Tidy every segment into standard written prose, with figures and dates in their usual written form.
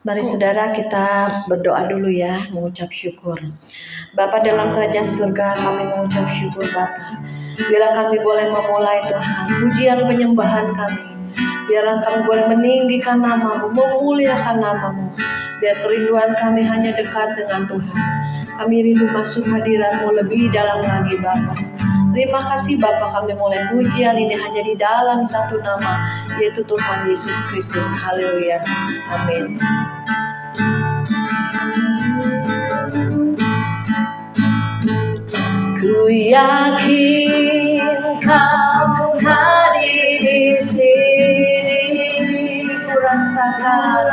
Mari saudara kita berdoa dulu ya, mengucap syukur. Bapa dalam kerajaan surga, kami mengucap syukur Bapa. Biarlah kami boleh memulai Tuhan pujian penyembahan kami. Biarlah kami boleh meninggikan nama-Mu, memuliakan nama-Mu. Biar kerinduan kami hanya dekat dengan Tuhan. Kami rindu masuk hadirat-Mu lebih dalam lagi Bapa. Terima kasih Bapa, kami mulai pujian ini hanya di dalam satu nama, yaitu Tuhan Yesus Kristus. Haleluya. Amin. Ku yakin Kau hadir di sini, ku rasakan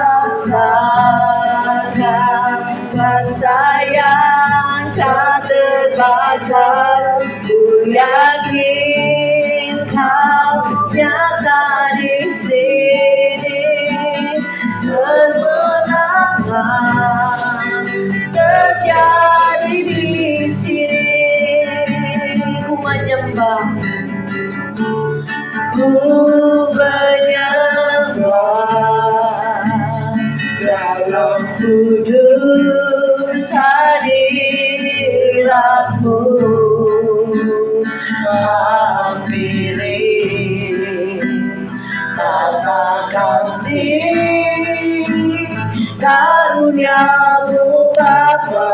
kuasa yang tak terbatas. Ku yakin Kau nyata di sini, kemenangan terjadi di sini. Ku menyembah, ku menyembah dalam kudus hadirat-Mu. Hampiri tata kasih karunia-Mu Bapa.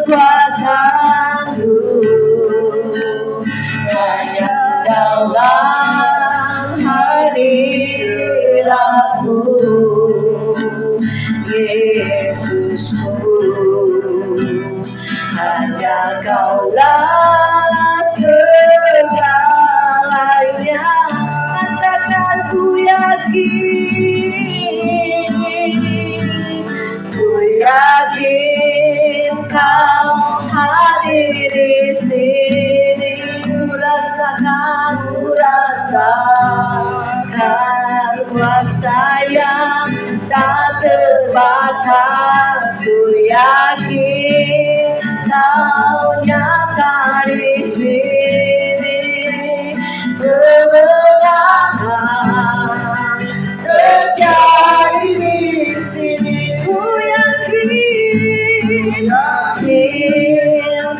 Kekuatan-Mu hanya dalam hadirat-Mu, Yesusku. Hanya Kaulah segalanya. Katakan ku yakin Kau hadir di sini. Ku rasakan kuasa yang tak terbatas. Ku yakin Kau nyata di sini, kemenangan terjadi di sini. Ku yakin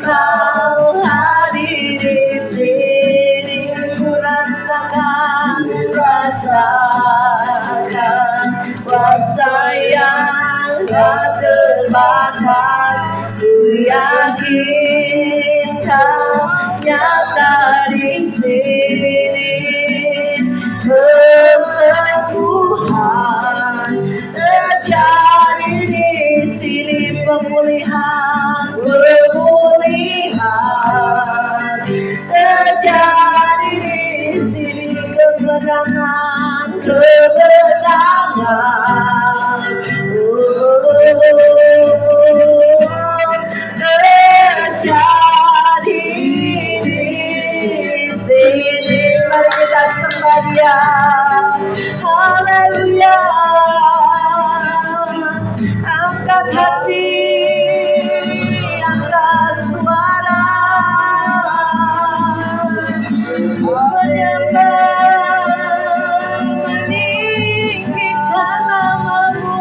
Kau hadir di sini. Ku rasakan kuasa yang tak terbatas. Ku yakin Kau nyata di sini, kesembuhan terjadi di sini, pemulihan terjadi di sini, kemenangan terjadi di sini. Mari kita sembah Dia. Haleluya. Angkat hati, angkat suara, menyembah, meninggikan nama-Mu.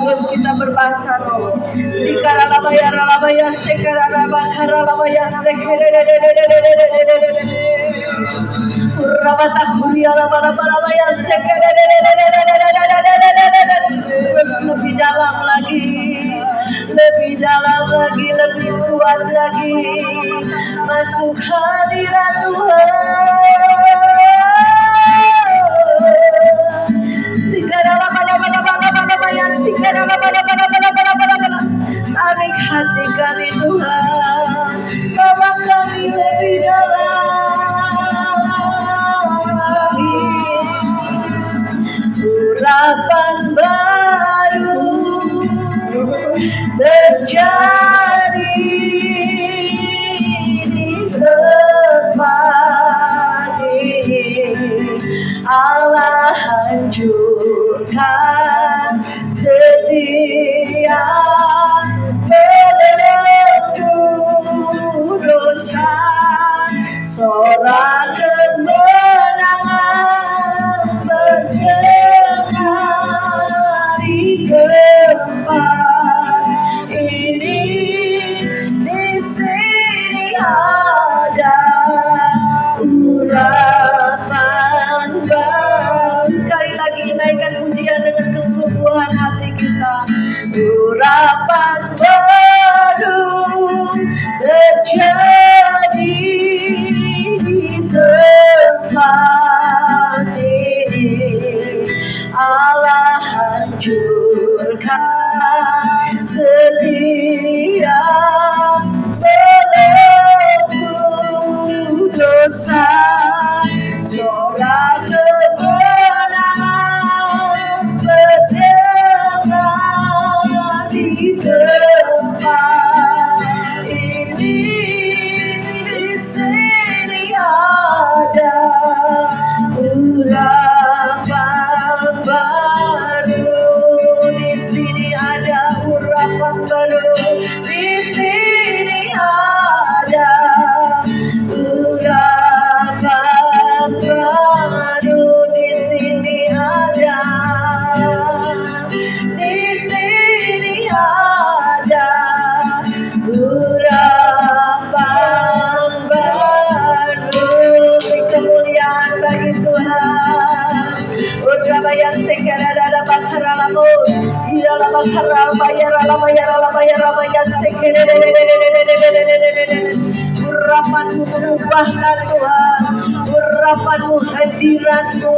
Terus kita berbahasa roh. Sikaralabaya ralabaya sekaralabakaralabaya sekaralabakaralabaya terus lebih dalam lagi, lebih kuat lagi, masuk hadirat Tuhan. Tarik hati kami Tuhan, bawa kami lebih dalam lagi. Urapan baru terjadi di tempat hancurkan setiap belenggu dosa, sorak kemenangan berdengar di tempat ini. Di sini ada urapan baru. Sekali lagi naikkan pujian dengan kesungguhan hati kita. Urapan baru terjadi di tempat ini. Allah hancurkan setiap belenggu dosa, sorak kemenangan berdengar di tempat ini. Di sini ada urapan baru. Di sini ada urapan baru. Di sini ada urapan baru. Di sini ada. Di sini ada urapan baru. Kemuliaan bagi Tuhan. Urabaya sekerada bakaralamu, irala bakarabaya ralabaya sekerada. Urapanmu mengubahkan Tuhan, urapanmu hadiratmu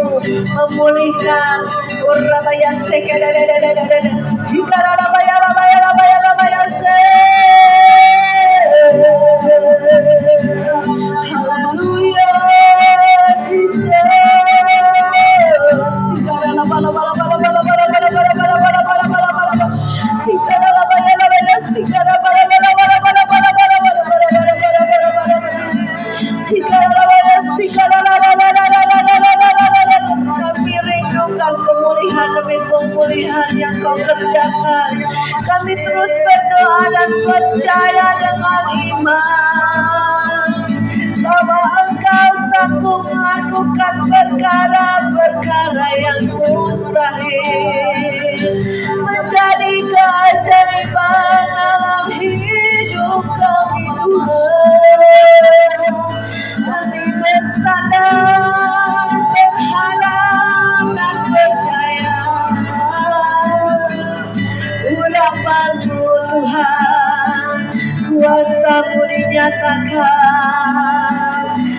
memulihkan. Urabaya sekerada, ikarabaya se. Haleluya, Jesus. Kami rindukan pemulihan demi pemulihan yang Kau kerjakan. Kami terus berdoa dan percaya dengan iman bahwa Engkau sanggup melakukan perkara-perkara yang mustahil, menjadi keajaiban dalam hidup kami Tuhan. Kami bersandar, berharap dan percaya urapan-Mu Tuhan, kuasa-Mu dinyatakan,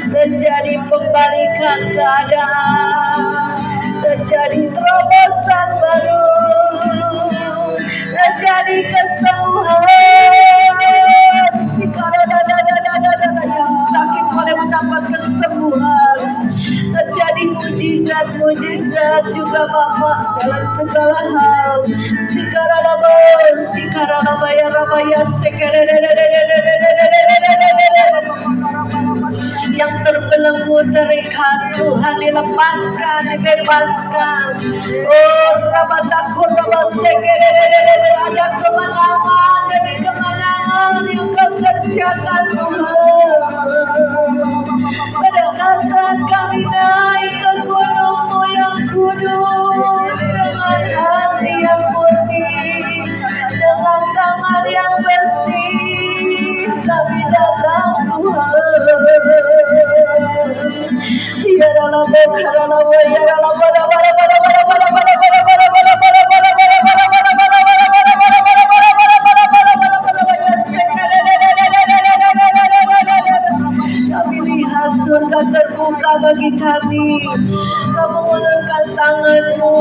terjadi pembalikan keadaan, terjadi terobosan baru, terjadi kesembuhan. Yang sakit boleh mendapat kesembuhan, terjadi mujizat-mujizat juga Bapak dalam segala hal. Yang terbelenggu terikat Tuhan dilepaskan, dibebaskan. Oh Rabatakun ada kemenangan demi kemenangan yang Kau kerjakan Tuhan. Pada saat kami naik ke gunung-Mu yang kudus dengan hati yang murni, dengan tangan yang bersih, kami datang Tuhan. Kami lihat surga terbuka bagi kami. Kau mengulurkan tangan-Mu,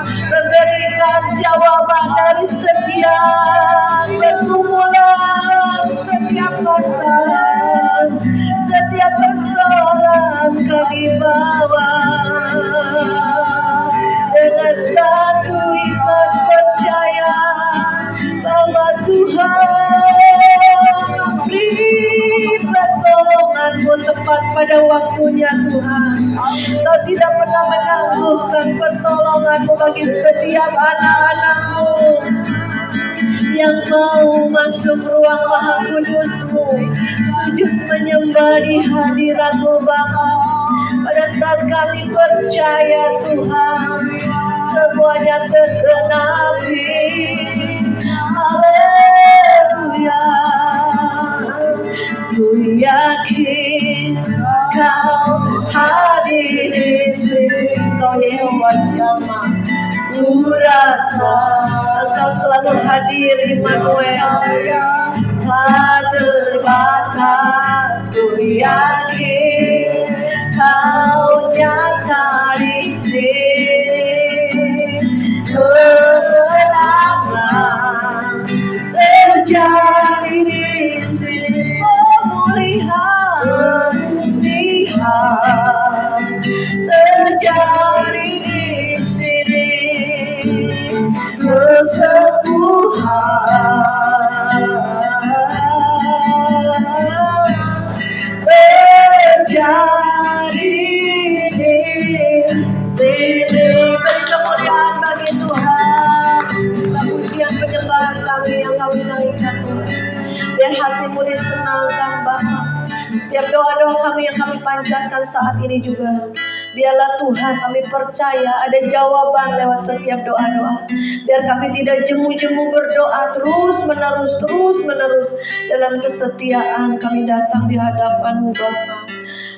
memberikan jawaban dari setiap pergumulan, setiap masalah, setiap persoalan kami bawa dengan satu iman percaya bahwa Tuhan memberi pertolongan-Mu tepat pada waktunya. ya Tuhan. Kau tidak pernah menangguhkan pertolongan-Mu bagi setiap anak-anak-Mu yang mau masuk ruang Maha Kudus-Mu, sujud menyembah di hadirat-Mu Bapa. Pada saat kami percaya Tuhan, semuanya tergenapi. Haleluya. Ku yakin Kau hadir di sini. Kau Yehova Syama. Ku rasa Engkau selalu hadir, Immanuel. Tak terbatas, ku yakin Kau nyata di sini. Kemenangan terjadi di sini. Pemulihan terjadi di sini. Kesembuhan terjadi di sini. Beri kemuliaan bagi Tuhan. Pujian penyembahan kami yang kami naikkan Tuhan. Biar hatimu disenangkan Bapa. Setiap doa-doa kami yang kami panjatkan saat ini juga, biarlah Tuhan kami percaya ada jawaban lewat setiap doa-doa. Biar kami tidak jemu-jemu berdoa terus menerus dalam kesetiaan kami datang di hadapan-Mu Bapa.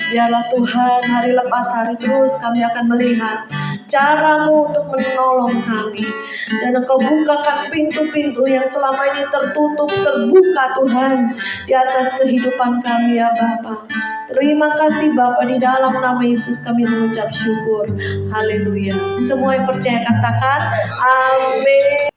Biarlah Tuhan hari lepas hari terus kami akan melihat cara-Mu untuk menolong kami. Dan Engkau bukakan pintu-pintu yang selama ini tertutup, terbuka Tuhan di atas kehidupan kami ya Bapa. Terima kasih Bapa, di dalam nama Yesus kami mengucap syukur. Haleluya. Semua yang percaya katakan amin.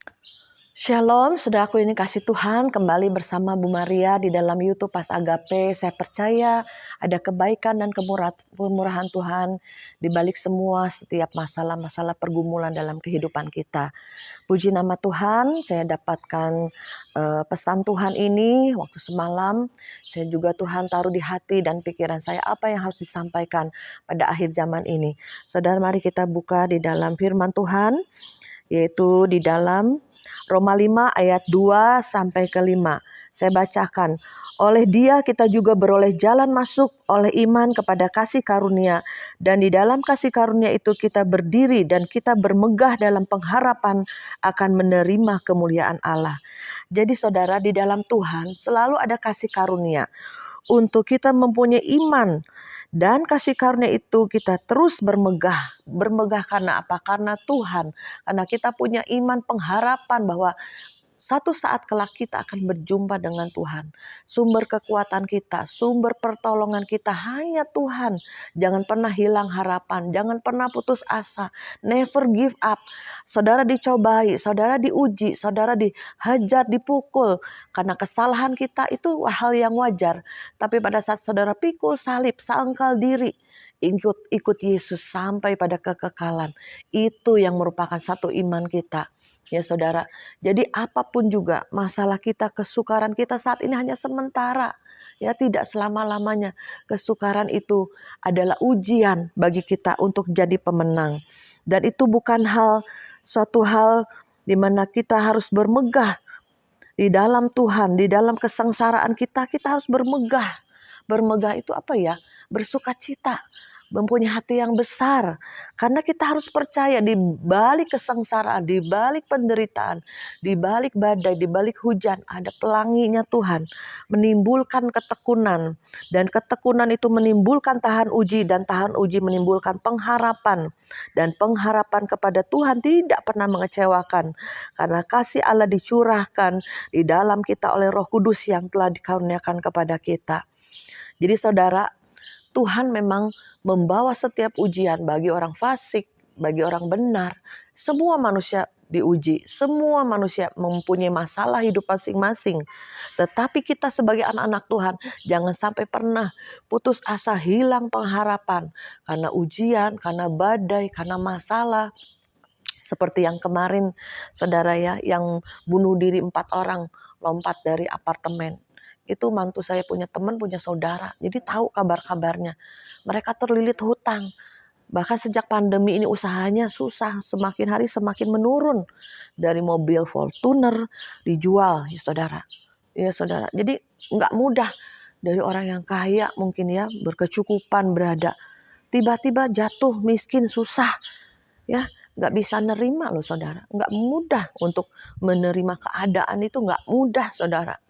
Shalom, saudaraku ini kasih Tuhan, kembali bersama Bu Maria di dalam YouTube Pas Agape. Saya percaya ada kebaikan dan kemurahan Tuhan di balik semua setiap masalah-masalah pergumulan dalam kehidupan kita. Puji nama Tuhan, saya dapatkan pesan Tuhan ini waktu semalam. Saya juga Tuhan taruh di hati dan pikiran saya apa yang harus disampaikan pada akhir zaman ini. Saudara, mari kita buka di dalam firman Tuhan, yaitu di dalam Roma 5 ayat 2 sampai ke 5. Saya bacakan. Oleh Dia kita juga beroleh jalan masuk oleh iman kepada kasih karunia, dan di dalam kasih karunia itu kita berdiri dan kita bermegah dalam pengharapan akan menerima kemuliaan Allah. Jadi saudara, di dalam Tuhan selalu ada kasih karunia untuk kita mempunyai iman. Dan kasih karunia itu kita terus bermegah. Bermegah karena apa? Karena Tuhan. Karena kita punya iman, pengharapan bahwa satu saat kelak kita akan berjumpa dengan Tuhan. Sumber kekuatan kita, sumber pertolongan kita hanya Tuhan. Jangan pernah hilang harapan, jangan pernah putus asa. Never give up. Saudara dicobai, saudara diuji, saudara dihajar, dipukul. Karena kesalahan kita itu hal yang wajar. Tapi pada saat saudara pikul salib, sangkal diri, ikut Yesus sampai pada kekekalan. Itu yang merupakan satu iman kita. Ya saudara, jadi apapun juga masalah kita, kesukaran kita saat ini hanya sementara. Ya, tidak selama-lamanya. Kesukaran itu adalah ujian bagi kita untuk jadi pemenang. Dan itu bukan suatu hal di mana kita harus bermegah di dalam Tuhan, di dalam kesengsaraan kita harus bermegah. Bermegah itu apa ya? Bersukacita. Mempunyai hati yang besar, karena kita harus percaya di balik kesengsaraan, di balik penderitaan, di balik badai, di balik hujan ada pelanginya Tuhan, menimbulkan ketekunan, dan ketekunan itu menimbulkan tahan uji, dan tahan uji menimbulkan pengharapan, dan pengharapan kepada Tuhan tidak pernah mengecewakan, karena kasih Allah dicurahkan di dalam kita oleh Roh Kudus yang telah dikaruniakan kepada kita. Jadi saudara, Tuhan memang membawa setiap ujian bagi orang fasik, bagi orang benar. Semua manusia diuji, semua manusia mempunyai masalah hidup masing-masing. Tetapi kita sebagai anak-anak Tuhan jangan sampai pernah putus asa, hilang pengharapan karena ujian, karena badai, karena masalah. Seperti yang kemarin saudara ya, yang bunuh diri 4 orang lompat dari apartemen. Itu mantu saya punya teman, punya saudara. Jadi tahu kabar-kabarnya. Mereka terlilit hutang. Bahkan sejak pandemi ini usahanya susah, semakin hari semakin menurun. Dari mobil Fortuner dijual, ya saudara. Ya saudara. Jadi nggak mudah dari orang yang kaya mungkin ya, berkecukupan berada. Tiba-tiba jatuh miskin, susah. Ya, nggak bisa nerima loh saudara. Nggak mudah untuk menerima keadaan itu, nggak mudah saudara.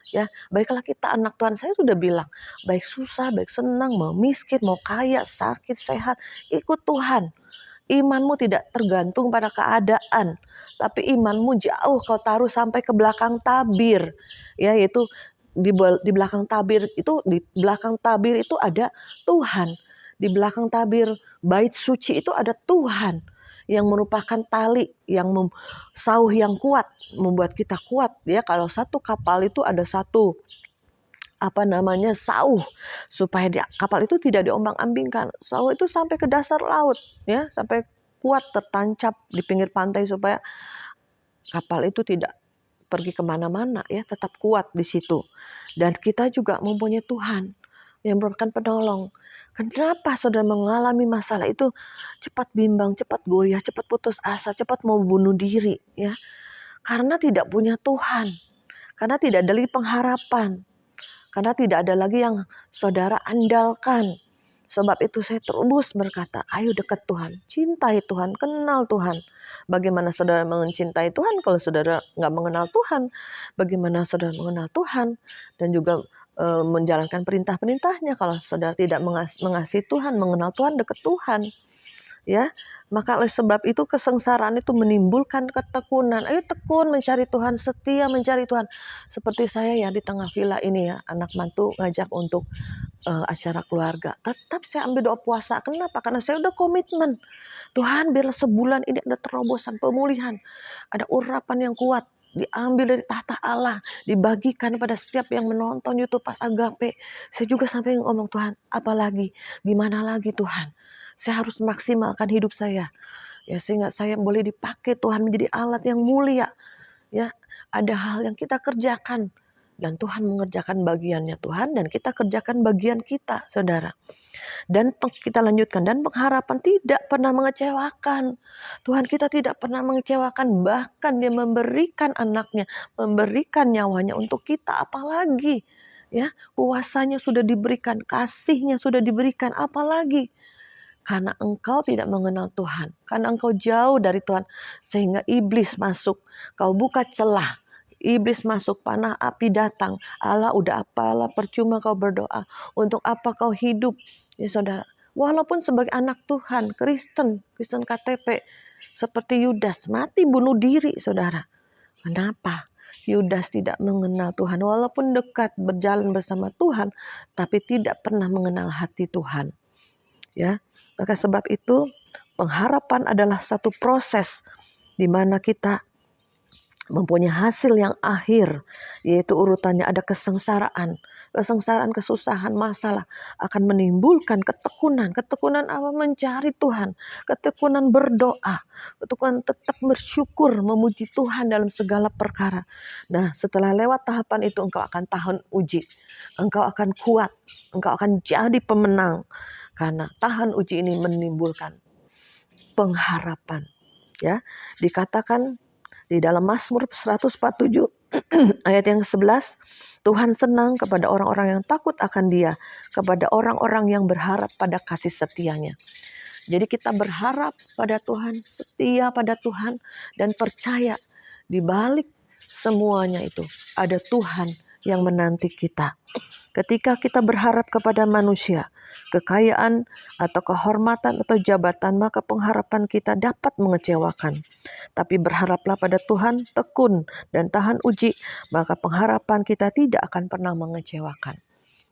Ya, baiklah kita anak Tuhan, saya sudah bilang, baik susah, baik senang, mau miskin, mau kaya, sakit, sehat, ikut Tuhan. Imanmu tidak tergantung pada keadaan, tapi imanmu jauh kau taruh sampai ke belakang tabir. Ya, yaitu di belakang tabir itu, di belakang tabir itu ada Tuhan. Di belakang tabir bait suci itu ada Tuhan yang merupakan tali yang sauh yang kuat, membuat kita kuat. Ya, kalau satu kapal itu ada satu sauh, supaya kapal itu tidak diombang-ambingkan. Sauh itu sampai ke dasar laut, ya, sampai kuat tertancap di pinggir pantai supaya kapal itu tidak pergi kemana-mana, ya, tetap kuat di situ. Dan kita juga mempunyai Tuhan yang merupakan penolong. Kenapa saudara mengalami masalah itu cepat bimbang, cepat goyah, cepat putus asa, cepat mau bunuh diri, ya? Karena tidak punya Tuhan, karena tidak ada lagi pengharapan. Karena tidak ada lagi yang saudara andalkan. Sebab itu saya terus berkata, ayo dekat Tuhan, cintai Tuhan, kenal Tuhan. Bagaimana saudara mencintai Tuhan kalau saudara nggak mengenal Tuhan? Bagaimana saudara mengenal Tuhan dan juga menjalankan perintah-perintahnya kalau saudara tidak mengasihi Tuhan, mengenal Tuhan, dekat Tuhan? Ya, maka oleh sebab itu kesengsaraan itu menimbulkan ketekunan. Ayo tekun mencari Tuhan, setia mencari Tuhan. Seperti saya ya di tengah villa ini ya, anak mantu ngajak untuk acara keluarga. Tetap saya ambil doa puasa. Kenapa? Karena saya udah komitmen. Tuhan, biarlah sebulan ini ada terobosan, pemulihan, ada urapan yang kuat. Diambil dari tahta Allah, dibagikan pada setiap yang menonton YouTube Pas Agape. Saya juga sampai ngomong, Tuhan, apalagi, gimana lagi Tuhan? Saya harus maksimalkan hidup saya, ya, sehingga saya boleh dipakai Tuhan menjadi alat yang mulia. Ya, ada hal yang kita kerjakan dan Tuhan mengerjakan bagiannya Tuhan, dan kita kerjakan bagian kita, saudara. Dan kita lanjutkan, dan pengharapan tidak pernah mengecewakan. Tuhan kita tidak pernah mengecewakan, bahkan Dia memberikan anaknya, memberikan nyawanya untuk kita, apalagi ya, kuasanya sudah diberikan, kasihnya sudah diberikan, apalagi. Karena engkau tidak mengenal Tuhan, karena engkau jauh dari Tuhan, sehingga iblis masuk. Kau buka celah, iblis masuk, panah api datang. Allah udah apalah, percuma kau berdoa. Untuk apa kau hidup? Ya saudara, walaupun sebagai anak Tuhan, Kristen KTP, seperti Yudas, mati bunuh diri saudara. Kenapa? Yudas tidak mengenal Tuhan, walaupun dekat berjalan bersama Tuhan, tapi tidak pernah mengenal hati Tuhan. Ya, maka sebab itu pengharapan adalah satu proses di mana kita mempunyai hasil yang akhir, yaitu urutannya ada kesengsaraan. Kesengsaraan, kesusahan, masalah akan menimbulkan ketekunan. Ketekunan apa? Mencari Tuhan. Ketekunan berdoa. Ketekunan tetap bersyukur, memuji Tuhan dalam segala perkara. Nah, setelah lewat tahapan itu, engkau akan tahan uji. Engkau akan kuat. Engkau akan jadi pemenang. Karena tahan uji ini menimbulkan pengharapan. Ya, dikatakan di dalam Mazmur 147 ayat yang 11, Tuhan senang kepada orang-orang yang takut akan Dia, kepada orang-orang yang berharap pada kasih setianya. Jadi kita berharap pada Tuhan, setia pada Tuhan, dan percaya di balik semuanya itu ada Tuhan yang menanti kita. Ketika kita berharap kepada manusia, kekayaan atau kehormatan atau jabatan, maka pengharapan kita dapat mengecewakan. Tapi berharaplah pada Tuhan, tekun dan tahan uji, maka pengharapan kita tidak akan pernah mengecewakan.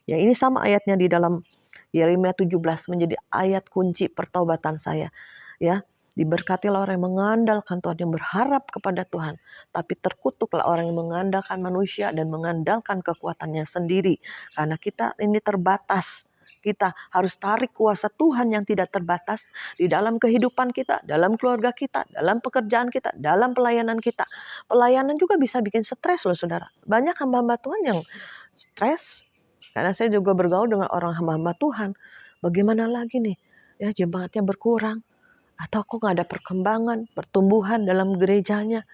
Ya, ini sama ayatnya di dalam Yeremia 17 menjadi ayat kunci pertobatan saya. Ya, diberkatilah orang yang mengandalkan Tuhan, yang berharap kepada Tuhan. Tapi terkutuklah orang yang mengandalkan manusia dan mengandalkan kekuatannya sendiri. Karena kita ini terbatas. Kita harus tarik kuasa Tuhan yang tidak terbatas di dalam kehidupan kita, dalam keluarga kita, dalam pekerjaan kita, dalam pelayanan kita. Pelayanan juga bisa bikin stres loh saudara. Banyak hamba-hamba Tuhan yang stres. Karena saya juga bergaul dengan orang hamba-hamba Tuhan. Bagaimana lagi nih? Ya, jemaatnya berkurang. Atau kok nggak ada perkembangan, pertumbuhan dalam gerejanya.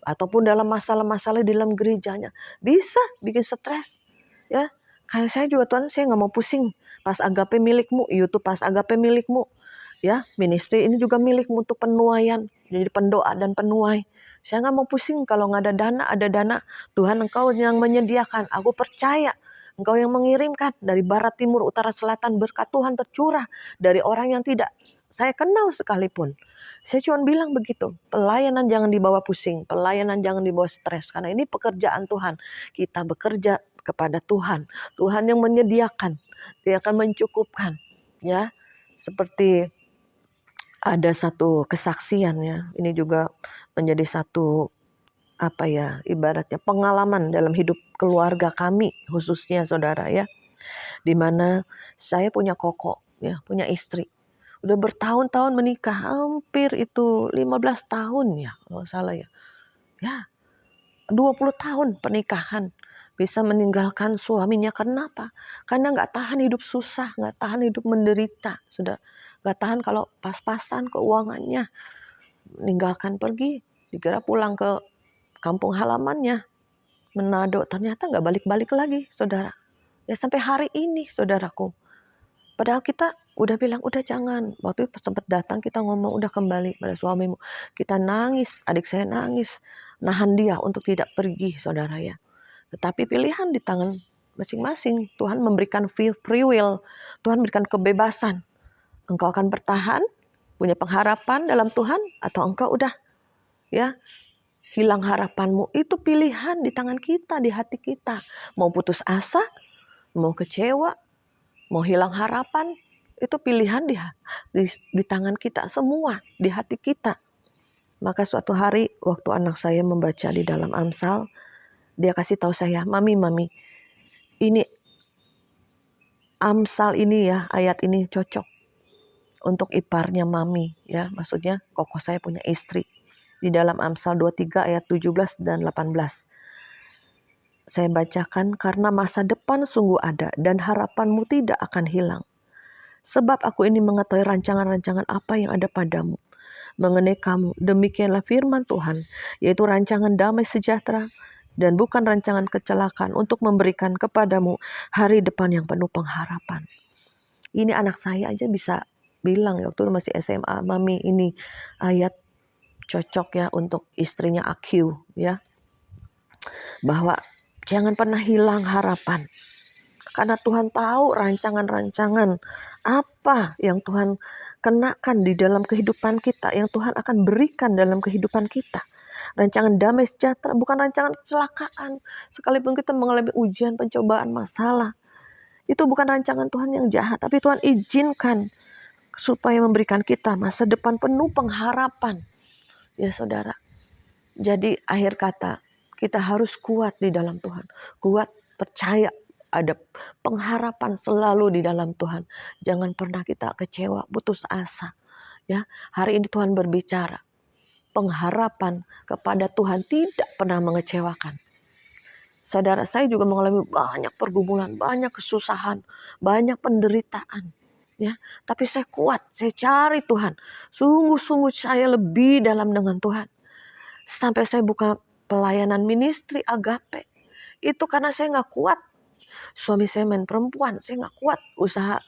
Ataupun dalam masalah-masalah di dalam gerejanya. Bisa bikin stres. Ya, kayak saya juga Tuhan, saya nggak mau pusing. Pas Agape milikmu, YouTube Pas Agape milikmu. Ya, ministry ini juga milikmu untuk penuaian. Jadi pendoa dan penuai. Saya nggak mau pusing kalau nggak ada dana. Tuhan Engkau yang menyediakan. Aku percaya Engkau yang mengirimkan dari barat, timur, utara, selatan. Berkat Tuhan tercurah dari orang yang tidak saya kenal sekalipun. Saya cuma bilang begitu. Pelayanan jangan dibawa pusing. Pelayanan jangan dibawa stres. Karena ini pekerjaan Tuhan. Kita bekerja kepada Tuhan. Tuhan yang menyediakan. Dia akan mencukupkan. Ya, seperti ada satu kesaksian ya. Ini juga menjadi satu ibaratnya pengalaman dalam hidup keluarga kami khususnya saudara ya. Di mana saya punya koko ya, punya istri. Udah bertahun-tahun menikah, hampir itu 15 tahun ya kalau salah ya. Ya, 20 tahun pernikahan. Bisa meninggalkan suaminya, kenapa? Karena gak tahan hidup susah, gak tahan hidup menderita. Sudah gak tahan kalau pas-pasan keuangannya. Meninggalkan pergi, dikira pulang ke kampung halamannya. Manado, ternyata gak balik-balik lagi saudara. Ya sampai hari ini saudaraku. Padahal kita udah bilang, udah jangan. Waktu itu sempat datang kita ngomong, udah kembali pada suamimu. Kita nangis, adik saya nangis. Nahan dia untuk tidak pergi saudara ya. Tetapi pilihan di tangan masing-masing. Tuhan memberikan free will. Tuhan memberikan kebebasan. Engkau akan bertahan, punya pengharapan dalam Tuhan, atau engkau udah ya hilang harapanmu. Itu pilihan di tangan kita, di hati kita. Mau putus asa, mau kecewa, mau hilang harapan, itu pilihan di tangan kita semua, di hati kita. Maka suatu hari waktu anak saya membaca di dalam Amsal, dia kasih tahu saya, mami, ini Amsal ini ya, ayat ini cocok untuk iparnya mami ya, maksudnya koko saya punya istri. Di dalam Amsal 23 ayat 17 dan 18. Saya bacakan, karena masa depan sungguh ada dan harapanmu tidak akan hilang. Sebab aku ini mengetahui rancangan-rancangan apa yang ada padamu mengenai kamu. Demikianlah firman Tuhan, yaitu rancangan damai sejahtera dan bukan rancangan kecelakaan, untuk memberikan kepadamu hari depan yang penuh pengharapan. Ini anak saya aja bisa bilang waktu masih SMA, mami ini ayat cocok ya untuk istrinya Akyu ya. Bahwa jangan pernah hilang harapan. Karena Tuhan tahu rancangan-rancangan apa yang Tuhan kenakan di dalam kehidupan kita, yang Tuhan akan berikan dalam kehidupan kita. Rancangan damai sejahtera, bukan rancangan kecelakaan. Sekalipun kita mengalami ujian, pencobaan, masalah, itu bukan rancangan Tuhan yang jahat, tapi Tuhan izinkan supaya memberikan kita masa depan penuh pengharapan. Ya saudara, jadi akhir kata, kita harus kuat di dalam Tuhan. Kuat, percaya, ada pengharapan selalu di dalam Tuhan. Jangan pernah kita kecewa, putus asa. Ya, hari ini Tuhan berbicara. Pengharapan kepada Tuhan tidak pernah mengecewakan. Saudara, saya juga mengalami banyak pergumulan, banyak kesusahan, banyak penderitaan. Ya, tapi saya kuat, saya cari Tuhan. Sungguh-sungguh saya lebih dalam dengan Tuhan. Sampai saya buka pelayanan ministry Agape. Itu karena saya gak kuat. Suami saya main perempuan, saya gak kuat. Usaha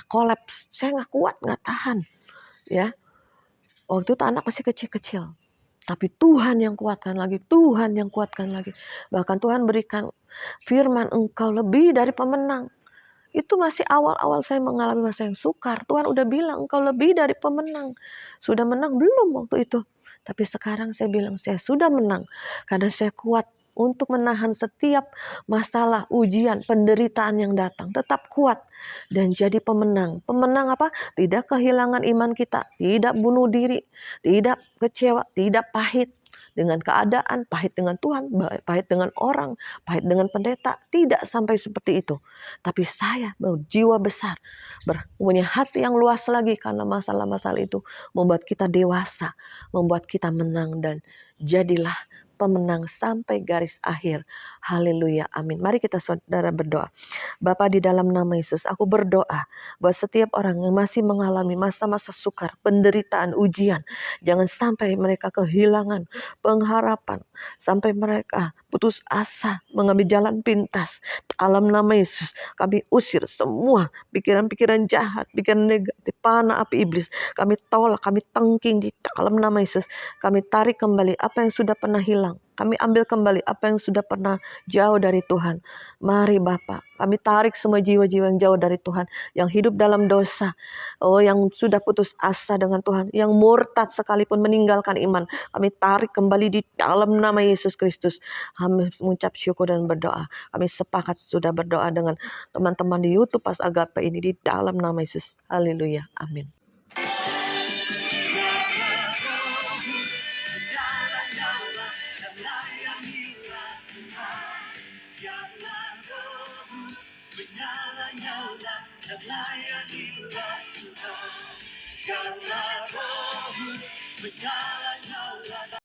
kolaps, saya gak kuat, gak tahan. Ya, waktu itu anak masih kecil-kecil. Tapi Tuhan yang kuatkan lagi, Tuhan yang kuatkan lagi. Bahkan Tuhan berikan firman, engkau lebih dari pemenang. Itu masih awal-awal saya mengalami masa yang sukar. Tuhan udah bilang, engkau lebih dari pemenang. Sudah menang belum waktu itu? Tapi sekarang saya bilang, saya sudah menang. Karena saya kuat untuk menahan setiap masalah, ujian, penderitaan yang datang. Tetap kuat dan jadi pemenang. Pemenang apa? Tidak kehilangan iman kita. Tidak bunuh diri. Tidak kecewa. Tidak pahit dengan keadaan. Pahit dengan Tuhan. Pahit dengan orang. Pahit dengan pendeta. Tidak sampai seperti itu. Tapi saya berjiwa besar. Punya hati yang luas lagi. Karena masalah-masalah itu membuat kita dewasa. Membuat kita menang. Dan jadilah pemenang sampai garis akhir. Haleluya, amin. Mari kita saudara berdoa. Bapa, di dalam nama Yesus, aku berdoa buat setiap orang yang masih mengalami masa-masa sukar, penderitaan, ujian. Jangan sampai mereka kehilangan pengharapan, sampai mereka putus asa, mengambil jalan pintas. Dalam nama Yesus, kami usir semua pikiran-pikiran jahat, pikiran negatif, panah api iblis. Kami tolak, kami tangking di dalam nama Yesus. Kami tarik kembali apa yang sudah pernah hilang. Kami ambil kembali apa yang sudah pernah jauh dari Tuhan. Mari Bapa, kami tarik semua jiwa-jiwa yang jauh dari Tuhan, yang hidup dalam dosa, yang sudah putus asa dengan Tuhan, yang murtad sekalipun meninggalkan iman. Kami tarik kembali di dalam nama Yesus Kristus. Kami mengucap syukur dan berdoa. Kami sepakat sudah berdoa dengan teman-teman di YouTube Pas Agape ini di dalam nama Yesus. Haleluya. Amin. Menyala